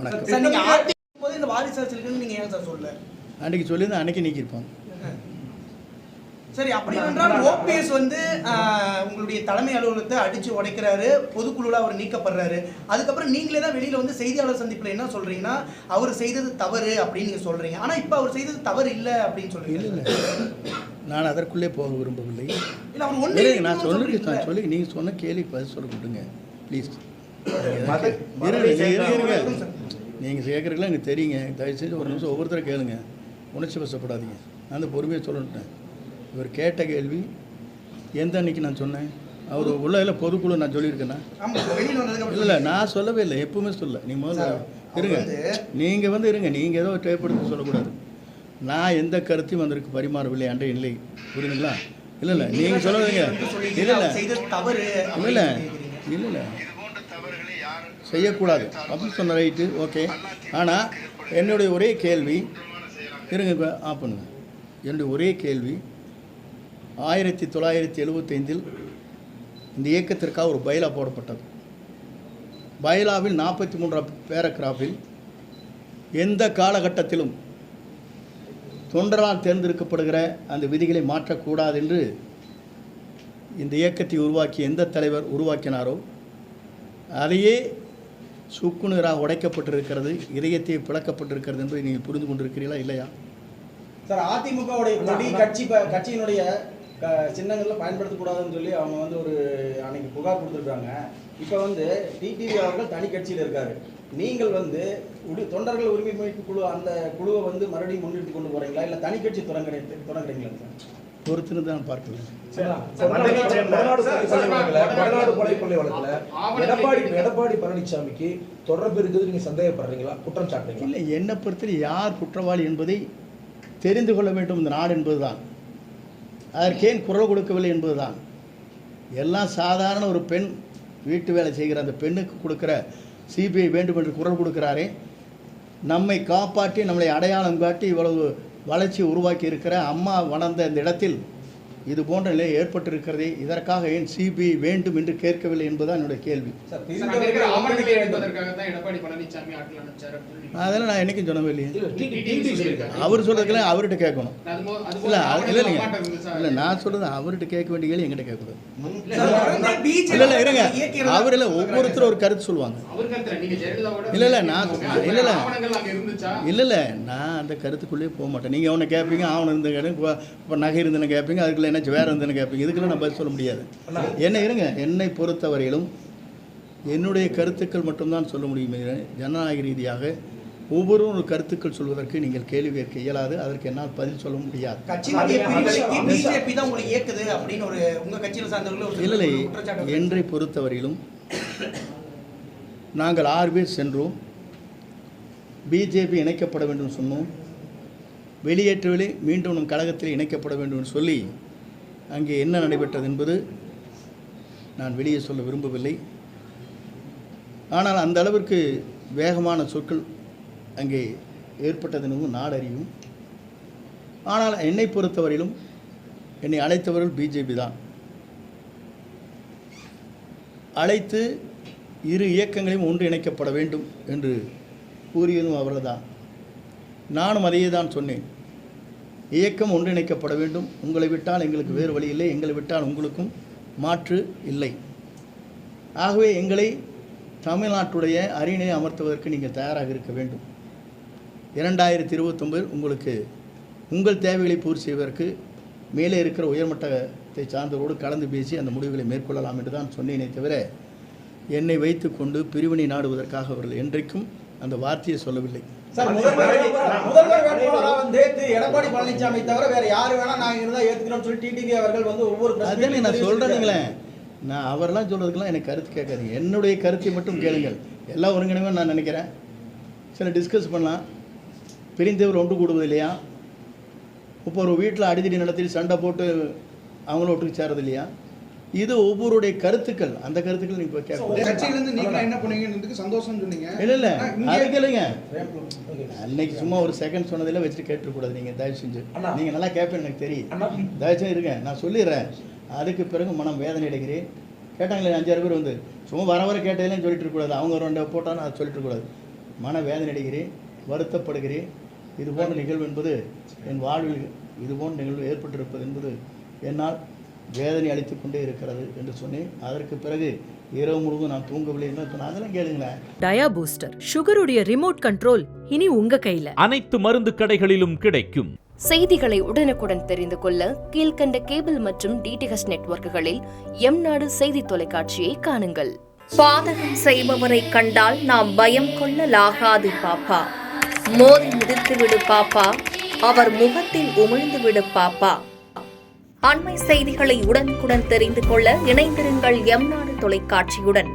வணக்கம். சார் நீங்க ஆர்டிகல் போது இந்த வாரிசு அரசியலுக்கு நீங்க ஏன் சார் சொல்லல? அன்றைக்கி சொல்லியிருந்தா அன்றைக்கி நீக்கியிருப்பாங்க. சரி, அப்படி என்றால் ஓபிஎஸ் வந்து உங்களுடைய தலைமை அலுவலகத்தை அடிச்சு உடைக்கிறாரு, பொதுக்குழுல அவர் நீக்கப்படுறாரு. அதுக்கப்புறம் நீங்களே தான் வெளியில வந்து செய்தியாளர் சந்திப்பில் என்ன சொல்றீங்கன்னா அவர் செய்தது தவறு அப்படின்னு நீங்க சொல்றீங்க. ஆனா இப்ப அவர் செய்தது தவறு இல்லை அப்படின்னு சொல்றீங்க. இல்லை நான் அதற்குள்ளே போக விரும்பவில்லை. இல்லை அவர் ஒன்று நான் சொல்லி நீங்கள் சொன்ன கேள்வி பதில் சொல்ல கொடுங்க ப்ளீஸ். நீங்கள் கேட்குறீங்களா எனக்கு தெரியுங்க. தயவுசெய்து ஒரு நிமிஷம் ஒவ்வொருத்தரை கேளுங்க, உணர்ச்சி வசப்படாதீங்க. நான் அந்த பொறுமையை சொல்லட்டேன். இவர் கேட்ட கேள்வி எந்த அன்னைக்கு நான் சொன்னேன்? அவர் உள்ள பொதுக்குழு நான் சொல்லியிருக்கேன்னா? இல்லை நான் சொல்லவே இல்லை, எப்பவுமே சொல்ல. நீங்கள் முதல்ல இருங்க, நீங்கள் வந்து இருங்க, நீங்கள் ஏதோ டேப் எடுத்து சொல்லக்கூடாது. நான் எந்த கருத்தையும் வந்திருக்கு பரிமாறவில்லை அன்றைய நிலை, புரியுதுங்களா? இல்லை நீங்கள் சொல்லுவீங்க. இல்லை செய்யக்கூடாது அப்படின்னு சொன்ன ரைட்டு, ஓகே. ஆனால் என்னுடைய ஒரே கேள்வி, இருங்க ஆஃப் பண்ணுங்க. என்னுடைய ஒரே கேள்வி, 1975 இந்த இயக்கத்திற்காக ஒரு பைலா போடப்பட்டது. பைலாவில் 43 பேராகிராஃபில் எந்த காலகட்டத்திலும் தொண்டரால் தேர்ந்தெடுக்கப்படுகிற அந்த விதிகளை மாற்றக்கூடாது என்று இந்த இயக்கத்தை உருவாக்கி எந்த தலைவர் உருவாக்கினாரோ அதையே சுக்குநூறாக உடைக்கப்பட்டிருக்கிறது, இதயத்தை பிளக்கப்பட்டிருக்கிறது என்பதை நீங்கள் புரிந்து கொண்டிருக்கிறீர்களா இல்லையா? சார், அதிமுகவுடைய கொடி கட்சியினுடைய சின்னங்களில் பயன்படுத்தக்கூடாதுன்னு சொல்லி அவங்க வந்து ஒரு அன்னைக்கு புகார் கொடுத்துருக்காங்க. இப்போ வந்து டிடிவி அவர்கள் தனி கட்சியில் இருக்காரு. நீங்கள் வந்து தொண்டர்கள் உரிமை மீட்பு குழு அந்த குழுவை வந்து மறுபடியும் முன்னிறுத்தி கொண்டு போறீங்களா, இல்லை தனி கட்சி தொடங்குறீங்களா சார்? பொறுத்துன்னு தான் பார்க்கலாம். எடப்பாடி பழனிசாமிக்கு தொடர்பு இருக்குது நீங்க சந்தேகப்படுறீங்களா, குற்றம் சாட்டுறீங்களா? இல்லை, என்னை பொறுத்தவரை யார் குற்றவாளி என்பதை தெரிந்து கொள்ள வேண்டும் இந்த நாடு என்பதுதான். அதற்கேன் குரல் கொடுக்கவில்லை என்பதுதான். எல்லாம் சாதாரண ஒரு பெண் வீட்டு வேலை செய்கிற அந்த பெண்ணுக்கு கொடுக்குற சிபிஐ வேண்டும் என்று குரல் கொடுக்கிறாரே, நம்மை காப்பாற்றி நம்மளை அடையாளம் காட்டி இவ்வளவு வளர்ச்சி உருவாக்கி இருக்கிற அம்மா வளர்ந்த இந்த இடத்தில் இது போன்ற நிலை ஏற்பட்டிருக்கிறதே, இதற்காக ஏன் சிபிஐ வேண்டும் என்று கேட்கவில்லை என்பதுதான் என்னுடைய கேள்வி. அதெல்லாம் நான் என்னைக்கும் சொன்னவே இல்லையே. அவர் சொல்றதுக்கெல்லாம் அவர்கிட்ட கேட்கணும். இல்லை நான் சொல்றது அவர்கிட்ட கேட்க வேண்டிய கேள்வி எங்கிட்ட கேட்கக்கூடாது. இல்லை இருங்க, அவர் இல்லை ஒவ்வொருத்தரும் ஒரு கருத்து சொல்லுவாங்க. இல்லை நான் அந்த கருத்துக்குள்ளேயே போக மாட்டேன். நீங்கள் அவனை கேட்பீங்க, அவனை இருந்து கேட்பீங்க, இப்போ நகை இருந்துன்னு கேட்பீங்க, அதுக்குள்ள என்ன வேறு இருந்துன்னு கேட்பீங்க. இதுக்கெல்லாம் நான் பதில் சொல்ல முடியாது. என்னை பொறுத்தவரையிலும் என்னுடைய கருத்துக்கள் மட்டும்தான் சொல்ல முடியும். ஜனநாயக ரீதியாக ஒவ்வொருவரும் ஒரு கருத்துக்கள் சொல்வதற்கு நீங்கள் கேள்வி கேட்க இயலாது. அதற்கு என்னால் பதில் சொல்ல முடியாது. இல்லை, என்னை பொறுத்தவரையிலும் நாங்கள் 6 பேர் சென்றோம். பிஜேபி இணைக்கப்பட வேண்டும் சொன்னோம். வெளியேற்றவில்லை, மீண்டும் நம் கழகத்தில் இணைக்கப்பட வேண்டும் என்று சொல்லி அங்கே என்ன நடைபெற்றது என்பது நான் வெளியே சொல்ல விரும்பவில்லை. ஆனால் அந்த அளவிற்கு வேகமான சொற்கள் அங்கே ஏற்பட்டது எனவும் நாடறியும். ஆனால் என்னை பொறுத்தவரையிலும் என்னை அழைத்தவர்கள் பிஜேபி தான். அழைத்து இரு இயக்கங்களையும் ஒன்று இணைக்கப்பட வேண்டும் என்று கூறியதும் அவர்கள் தான். நானும் அதையே தான் சொன்னேன். இயக்கம் ஒன்றிணைக்கப்பட வேண்டும். உங்களை விட்டால் எங்களுக்கு வேறு வழி இல்லை, எங்களை விட்டால் உங்களுக்கும் மாற்று இல்லை. ஆகவே எங்களை தமிழ்நாட்டுடைய அரியணையை அமர்த்துவதற்கு நீங்கள் தயாராக இருக்க வேண்டும். 2029 உங்களுக்கு உங்கள் தேவைகளை பூர்த்தி செய்வதற்கு மேலே இருக்கிற உயர்மட்டத்தை சார்ந்தவரோடு கலந்து பேசி அந்த முடிவுகளை மேற்கொள்ளலாம் என்று தான் சொன்னேனே தவிர என்னை வைத்து கொண்டு பிரிவினை நாடுவதற்காக அவர்கள் என்றைக்கும் அந்த வார்த்தையை சொல்லவில்லை. முதல்வர் வேட்பாளராக வந்து எடப்பாடி பழனிசாமி தவிர வேற யாரு வேணா நாங்கள் இருந்தால் ஏற்றுக்கிறோம்னு சொல்லி டிடிவி அவர்கள் வந்து ஒவ்வொரு அதே நான் சொல்கிறேனுங்களே. நான் அவரெல்லாம் சொல்கிறதுக்கெல்லாம் எனக்கு கருத்து கேட்காதீங்க. என்னுடைய கருத்தை மட்டும் கேளுங்கள். எல்லாம் ஒருங்கிணைவே நான் நினைக்கிறேன். சில டிஸ்கஸ் பண்ணலாம். பிரிந்தவர் ஒன்று கூடுவது இல்லையா? இப்போ ஒரு வீட்டில் அடிதடி நடத்தி சண்டை போட்டு அவங்கள ஒட்டுக்கு சேரது இல்லையா? இது ஒவ்வொருடைய கருத்துக்கள். அந்த கருத்துக்கள் நீங்க என்ன பண்ணுவீங்க சந்தோஷம் சொன்னீங்க. இல்ல அதுக்கு இல்லைங்க, அன்னைக்கு சும்மா ஒரு செகண்ட் சொன்னதில் வச்சுட்டு கேட்டுக்கூடாது. நீங்கள் தயவு செஞ்சு நீங்கள் நல்லா கேட்பேன்னு எனக்கு தெரியும். தயவு செஞ்சு இருங்க, நான் சொல்லிடுறேன். அதுக்கு பிறகு மனம் வேதனை அடைகிறேன். கேட்டாங்களே 5-6 பேர் வந்து சும்மா வர கேட்டதுலேயும் சொல்லிட்டு இருக்கக்கூடாது. அவங்க 2 போட்டாலும் அதை சொல்லிட்டு இருக்கக்கூடாது. மனவேதனை அடைகிறேன், வருத்தப்படுகிறேன். இது போன்ற நிகழ்வு என்பது என் வாழ்வில் இது போன்ற நிகழ்வு ஏற்பட்டிருப்பது என்பது என்னால் வேதனை அளித்து கொண்டே இருக்கிறது என்று சொன்னேன். அதற்கு பிறகு இரவு முழுவதும் நான் தூங்கவில்லை என்று சொன்னேன். அதெல்லாம் கேளுங்களேன். டயா பூஸ்டர் சுகருடைய ரிமோட் கண்ட்ரோல் இனி உங்க கையில. அனைத்து மருந்து கடைகளிலும் கிடைக்கும். செய்திகளை உடனுக்குடன் தெரிந்து கொள்ள கீழ்க்கண்ட கேபிள் மற்றும் டிடிஹெச் நெட்வொர்க்குகளில் எம்நாடு செய்தி தொலைக்காட்சியை காணுங்கள். பாதகம் செய்பவரை கண்டால் நாம் பயம் கொள்ளலாகாது பாப்பா. மோதி மிதித்துவிடு பாப்பா, அவர் முகத்தில் உமிழ்ந்துவிடு பாப்பா. அண்மை செய்திகளை உடனுக்குடன் தெரிந்து கொள்ள இணைந்திருங்கள் எம்நாடு தொலைக்காட்சியுடன்.